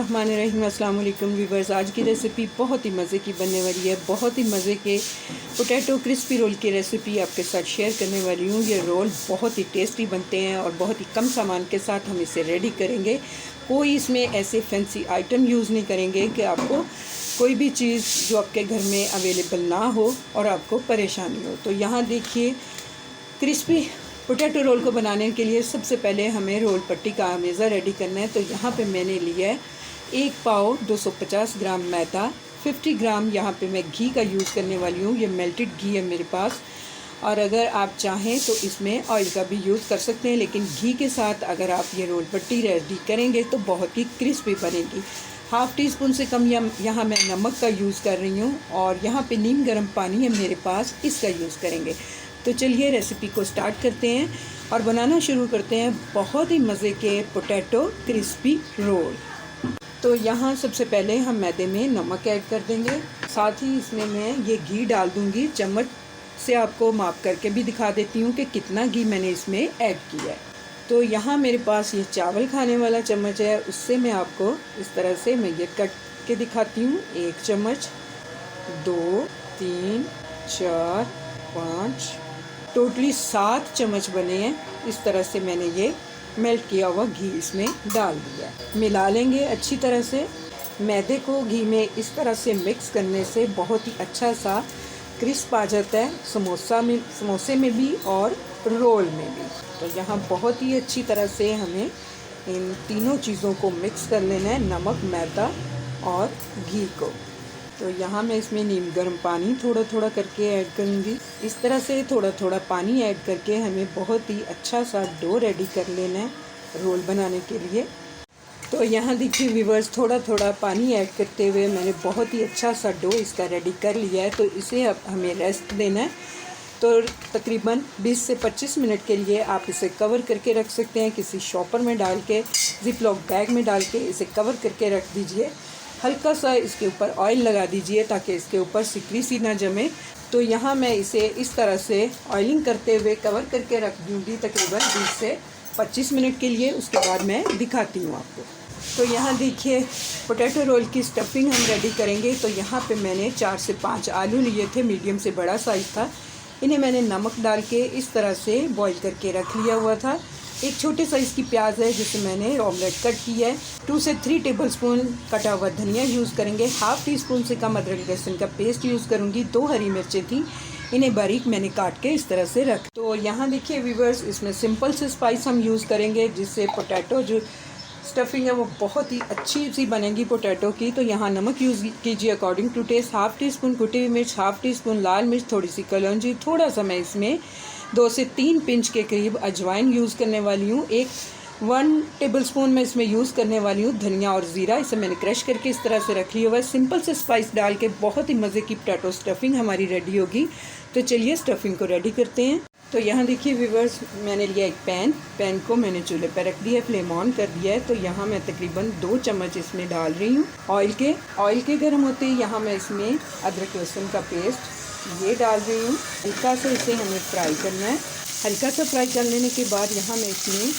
बिस्मिल्लाहिर्रहमानिर्रहीम। अस्सलाम वालेकुम व्यूअर्स। आज की रेसिपी बहुत ही मज़े की बनने वाली है। बहुत ही मज़े के पोटैटो क्रिस्पी रोल की रेसिपी आपके साथ शेयर करने वाली हूँ। ये रोल बहुत ही टेस्टी बनते हैं और बहुत ही कम सामान के साथ हम इसे रेडी करेंगे। कोई इसमें ऐसे फैंसी आइटम यूज़ नहीं करेंगे कि आपको कोई भी चीज़ जो आपके घर में अवेलेबल ना हो और आपको परेशानी हो। तो यहाँ देखिए, क्रिस्पी पोटैटो रोल को बनाने के लिए सबसे पहले हमें रोल पट्टी का आमेज़ा रेडी करना है। तो यहाँ पे मैंने लिया है 1 पाव 250 ग्राम मैदा, 50 ग्राम यहाँ पे मैं घी का यूज़ करने वाली हूँ। ये मेल्टेड घी है मेरे पास, और अगर आप चाहें तो इसमें ऑयल का भी यूज़ कर सकते हैं, लेकिन घी के साथ अगर आप ये रोल पट्टी रेडी करेंगे तो बहुत ही क्रिस्पी बनेगी। हाफ़ टी स्पून से कम यहाँ मैं नमक का यूज़ कर रही हूँ, और यहाँ पे नीम गर्म पानी है मेरे पास, इसका यूज़ करेंगे। तो चलिए रेसिपी को स्टार्ट करते हैं और बनाना शुरू करते हैं बहुत ही मज़े के पोटैटो क्रिस्पी रोल। तो यहाँ सबसे पहले हम मैदे में नमक ऐड कर देंगे, साथ ही इसमें मैं ये घी डाल दूँगी। चम्मच से आपको माप करके भी दिखा देती हूँ कि कितना घी मैंने इसमें ऐड किया है। तो यहाँ मेरे पास ये चावल खाने वाला चम्मच है, उससे मैं आपको इस तरह से मैं ये कट के दिखाती हूँ। 1 चम्मच, 2, 3, 4, 5, टोटली 7 चम्मच बने हैं। इस तरह से मैंने ये मेल्ट किया हुआ घी इसमें डाल दिया। मिला लेंगे अच्छी तरह से। मैदे को घी में इस तरह से मिक्स करने से बहुत ही अच्छा सा क्रिस्प आ जाता है, समोसे में भी और रोल में भी। तो यहाँ बहुत ही अच्छी तरह से हमें इन तीनों चीज़ों को मिक्स कर लेना है, नमक, मैदा और घी को। तो यहाँ मैं इसमें नीम गर्म पानी थोड़ा थोड़ा करके ऐड करूँगी। इस तरह से थोड़ा थोड़ा पानी ऐड करके हमें बहुत ही अच्छा सा डो रेडी कर लेना है रोल बनाने के लिए। तो यहाँ देखिए व्यूअर्स, थोड़ा थोड़ा पानी ऐड करते हुए मैंने बहुत ही अच्छा सा डो इसका रेडी कर लिया है। तो इसे अब हमें रेस्ट देना है। तो तकरीबन 20 से 25 मिनट के लिए आप इसे कवर करके रख सकते हैं। किसी शॉपर में डाल के, जिप लॉक बैग में डाल के इसे कवर करके रख दीजिए। हल्का सा इसके ऊपर ऑयल लगा दीजिए ताकि इसके ऊपर सिकरी सी ना जमे। तो यहाँ मैं इसे इस तरह से ऑयलिंग करते हुए कवर करके रख दूँगी तकरीबन 20 से 25 मिनट के लिए। उसके बाद मैं दिखाती हूँ आपको। तो यहाँ देखिए, पोटैटो रोल की स्टफिंग हम रेडी करेंगे। तो यहाँ पे मैंने 4 से 5 आलू लिए थे, मीडियम से बड़ा साइज़ था। इन्हें मैंने नमक डाल के इस तरह से बॉईल करके रख लिया हुआ था। एक छोटे साइज़ की प्याज है जिसे मैंने ऑमलेट कट की है। 2 से 3 टेबलस्पून कटा हुआ धनिया यूज़ करेंगे। हाफ़ टी स्पून से कम अदरक लहसुन का पेस्ट यूज़ करूँगी। 2 हरी मिर्चें थी, इन्हें बारीक मैंने काट के इस तरह से रख। तो यहाँ देखिए व्यूअर्स, इसमें सिंपल से स्पाइस हम यूज़ करेंगे जिससे पोटैटो जो स्टफिंग है वो बहुत ही अच्छी सी बनेगी पोटैटो की। तो यहाँ नमक यूज़ कीजिए according to taste. Half teaspoon कुटी हुई मिर्च, हाफ़ टी स्पून लाल मिर्च, थोड़ी सी कलौंजी, थोड़ा सा मैं इसमें 2 से 3 पिंच के करीब अजवाइन यूज़ करने वाली हूँ। 1 टेबलस्पून मैं इसमें यूज़ करने वाली हूँ धनिया और ज़ीरा। इसे मैंने क्रश करके इस तरह से रख लिया हुआ है। सिंपल से स्पाइस डाल के बहुत ही मज़े की पोटैटो स्टफिंग हमारी रेडी होगी। तो चलिए स्टफिंग को रेडी करते हैं। तो यहाँ देखिए व्यूअर्स, मैंने लिया एक पैन को मैंने चूल्हे पर रख दिया है, फ्लेम ऑन कर दिया है। तो यहाँ मैं तकरीबन 2 चम्मच इसमें डाल रही हूँ ऑयल के गर्म होते ही यहाँ मैं इसमें अदरक लहसुन का पेस्ट ये डाल रही हूँ। हल्का सा इसे हमें फ्राई करना है। हल्का सा फ्राई कर लेने के बाद यहाँ मैं इसमें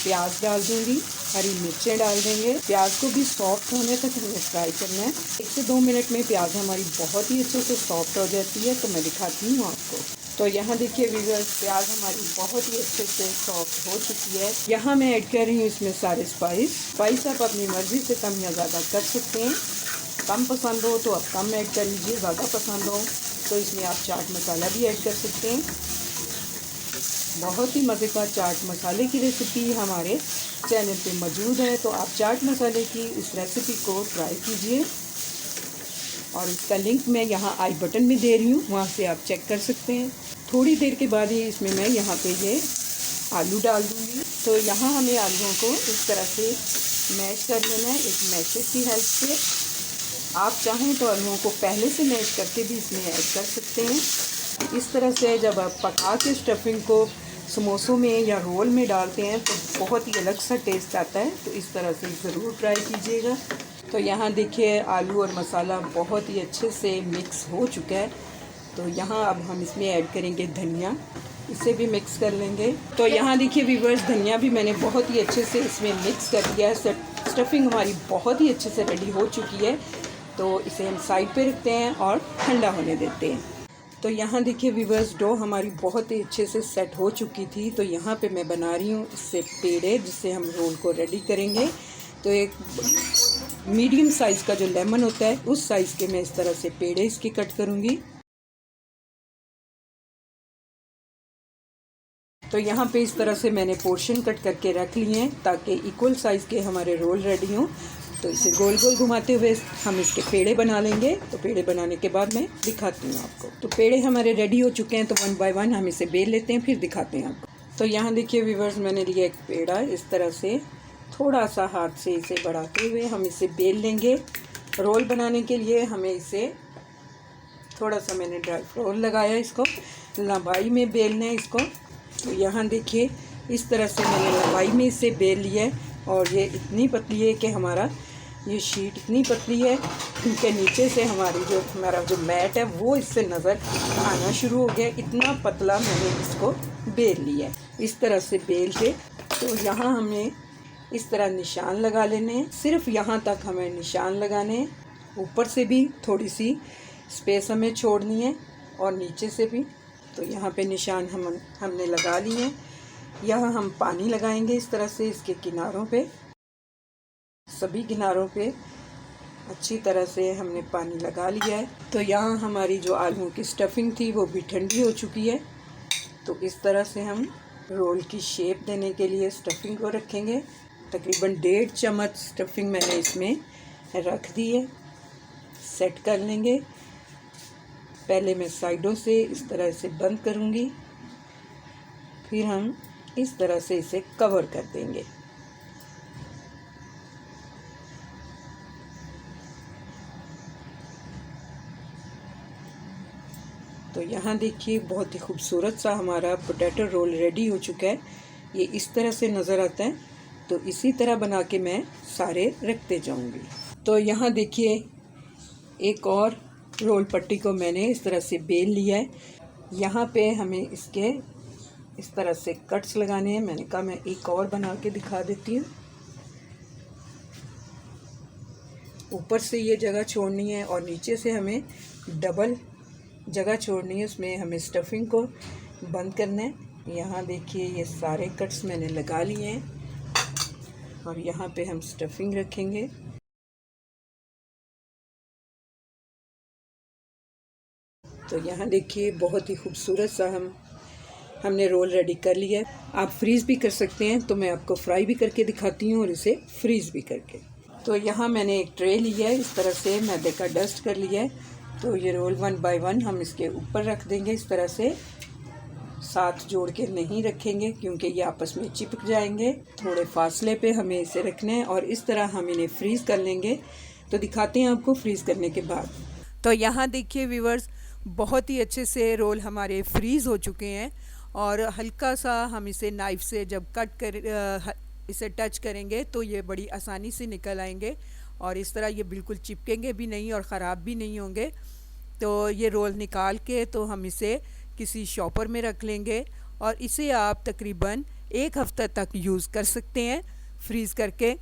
प्याज डाल दूँगी, हरी मिर्चें डाल देंगे। प्याज को भी सॉफ्ट होने तक हमें फ्राई करना है। 1 से 2 मिनट में प्याज हमारी बहुत ही अच्छे से सॉफ्ट हो जाती है। तो मैं दिखाती हूँ आपको। तो यहाँ देखिए व्यूअर्स, प्याज हमारी बहुत ही अच्छे से सॉफ्ट हो चुकी है। यहाँ मैं ऐड कर रही हूँ इसमें सारे स्पाइस आप अपनी मर्ज़ी से कम या ज़्यादा कर सकते हैं। कम पसंद हो तो आप कम ऐड कर लीजिए, ज़्यादा पसंद हो तो इसमें आप चाट मसाला भी ऐड कर सकते हैं। बहुत ही मज़ेदार चाट मसाले की रेसिपी हमारे चैनल पे मौजूद है। तो आप चाट मसाले की इस रेसिपी को ट्राई कीजिए, और इसका लिंक मैं यहाँ आई बटन में दे रही हूँ, वहाँ से आप चेक कर सकते हैं। थोड़ी देर के बाद ही इसमें मैं यहाँ पे ये आलू डाल दूँगी। तो यहाँ हमें आलूओं को इस तरह से मैश कर लेना है, एक मैशर की हेल्प से। आप चाहें तो आलूओं को पहले से मैश करके भी इसमें ऐड कर सकते हैं। इस तरह से जब आप पका के स्टफिंग को समोसों में या रोल में डालते हैं तो बहुत ही अलग सा टेस्ट आता है। तो इस तरह से ज़रूर ट्राई कीजिएगा। तो यहाँ देखिए आलू और मसाला बहुत ही अच्छे से मिक्स हो चुका है। तो यहाँ अब हम इसमें ऐड करेंगे धनिया, इसे भी मिक्स कर लेंगे। तो यहाँ देखिए व्यूअर्स, धनिया भी मैंने बहुत ही अच्छे से इसमें मिक्स कर दिया है। स्टफिंग हमारी बहुत ही अच्छे से रेडी हो चुकी है, तो इसे हम साइड पे रखते हैं और ठंडा होने देते हैं। तो यहाँ देखिए व्यूअर्स, डो हमारी बहुत ही अच्छे से सेट हो चुकी थी। तो यहाँ पे मैं बना रही हूँ इससे पेड़े, जिससे हम रोल को रेडी करेंगे। तो एक मीडियम साइज़ का जो लेमन होता है उस साइज़ के मैं इस तरह से पेड़े इसकी कट करूँगी। तो यहाँ पे इस तरह से मैंने पोर्शन कट करके रख लिए हैं ताकि इक्वल साइज़ के हमारे रोल रेडी हों। तो इसे गोल गोल घुमाते हुए हम इसके पेड़े बना लेंगे। तो पेड़े बनाने के बाद मैं दिखाती हूँ आपको। तो पेड़े हमारे रेडी हो चुके हैं, तो 1 बाय 1 हम इसे बेल लेते हैं, फिर दिखाते हैं आपको। तो यहाँ देखिए व्यूअर्स, मैंने लिया एक पेड़ा, इस तरह से थोड़ा सा हाथ से इसे बढ़ाते हुए हम इसे बेल लेंगे। रोल बनाने के लिए हमें इसे थोड़ा सा मैंने ड्राई फ्लोर लगाया, इसको लंबाई में बेलना है इसको। तो यहाँ देखिए इस तरह से मैंने लंबाई में इसे बेल लिया है, और ये इतनी पतली है कि हमारा ये शीट इतनी पतली है क्योंकि नीचे से हमारा जो मैट है वो इससे नज़र आना शुरू हो गया। इतना पतला मैंने इसको बेल लिया है। इस तरह से बेल के तो यहाँ हमें इस तरह निशान लगा लेने हैं। सिर्फ यहाँ तक हमें निशान लगाने हैं, ऊपर से भी थोड़ी सी स्पेस हमें छोड़नी है और नीचे से भी। तो यहाँ पे निशान हमने लगा लिए हैं। यहाँ हम पानी लगाएंगे इस तरह से इसके किनारों पे, सभी किनारों पे अच्छी तरह से हमने पानी लगा लिया है। तो यहाँ हमारी जो आलू की स्टफिंग थी वो भी ठंडी हो चुकी है। तो इस तरह से हम रोल की शेप देने के लिए स्टफिंग को रखेंगे। तकरीबन 1.5 चम्मच स्टफिंग मैंने इसमें रख दी है। सेट कर लेंगे। पहले मैं साइडों से इस तरह से बंद करूँगी, फिर हम इस तरह से इसे कवर कर देंगे। तो यहाँ देखिए बहुत ही खूबसूरत सा हमारा पोटैटो रोल रेडी हो चुका है। ये इस तरह से नज़र आता है। तो इसी तरह बना के मैं सारे रखते जाऊँगी। तो यहाँ देखिए एक और रोल पट्टी को मैंने इस तरह से बेल लिया है। यहाँ पे हमें इसके इस तरह से कट्स लगाने हैं। मैंने कहा मैं एक और बना के दिखा देती हूँ। ऊपर से ये जगह छोड़नी है और नीचे से हमें डबल जगह छोड़नी है, उसमें हमें स्टफिंग को बंद करना है। यहाँ देखिए ये सारे कट्स मैंने लगा लिए हैं और यहाँ पे हम स्टफिंग रखेंगे। तो यहाँ देखिए बहुत ही खूबसूरत सा हमने रोल रेडी कर लिया है। आप फ्रीज़ भी कर सकते हैं, तो मैं आपको फ्राई भी करके दिखाती हूँ और इसे फ्रीज़ भी करके। तो यहाँ मैंने एक ट्रे लिया है, इस तरह से मैदे का डस्ट कर लिया है। तो ये रोल 1 बाय 1 हम इसके ऊपर रख देंगे। इस तरह से साथ जोड़ के नहीं रखेंगे क्योंकि ये आपस में चिपक जाएंगे। थोड़े फासले पे हमें इसे रखना है और इस तरह हम इन्हें फ्रीज़ कर लेंगे। तो दिखाते हैं आपको फ्रीज़ करने के बाद। तो यहाँ देखिए व्यूअर्स, बहुत ही अच्छे से रोल हमारे फ्रीज़ हो चुके हैं और हल्का सा हम इसे नाइफ़ से जब कट कर इसे टच करेंगे तो ये बड़ी आसानी से निकल आएंगे और इस तरह ये बिल्कुल चिपकेंगे भी नहीं और ख़राब भी नहीं होंगे। तो ये रोल निकाल के तो हम इसे किसी शॉपर में रख लेंगे और इसे आप तकरीबन 1 हफ़्ता तक यूज़ कर सकते हैं फ्रीज़ करके।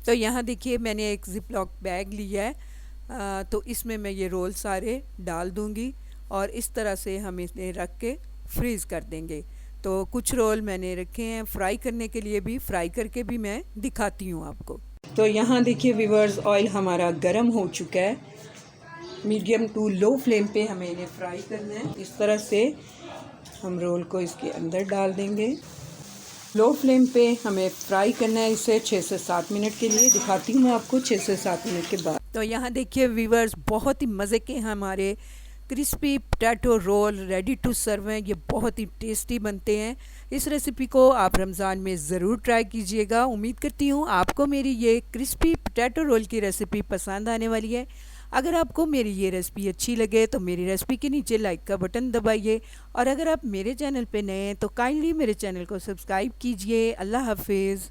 तो यहाँ देखिए मैंने एक ज़िप लॉक बैग लिया है, तो इसमें मैं ये रोल सारे डाल दूँगी और इस तरह से हम इन्हें रख के फ्रीज़ कर देंगे। तो कुछ रोल मैंने रखे हैं फ्राई करने के लिए भी, फ्राई करके भी मैं दिखाती हूँ आपको। तो यहाँ देखिए व्यूअर्स, ऑयल हमारा गर्म हो चुका है। मीडियम टू लो फ्लेम पे हमें इन्हें फ्राई करना है। इस तरह से हम रोल को इसके अंदर डाल देंगे। लो फ्लेम पे हमें फ्राई करना है इसे 6 से 7 मिनट के लिए। दिखाती हूँ मैं आपको 6 से 7 मिनट के बाद। तो यहाँ देखिए व्यूअर्स, बहुत ही मज़े के हमारे crispy potato roll ready to serve हैं। ये बहुत ही टेस्टी बनते हैं। इस रेसिपी को आप रमज़ान में ज़रूर ट्राई कीजिएगा। उम्मीद करती हूँ आपको मेरी ये क्रिस्पी पोटैटो रोल की रेसिपी पसंद आने वाली है। अगर आपको मेरी ये रेसिपी अच्छी लगे तो मेरी रेसिपी के नीचे लाइक का बटन दबाइए और अगर आप मेरे चैनल पे नए हैं तो काइंडली मेरे चैनल को सब्सक्राइब कीजिए। अल्लाह हाफिज़।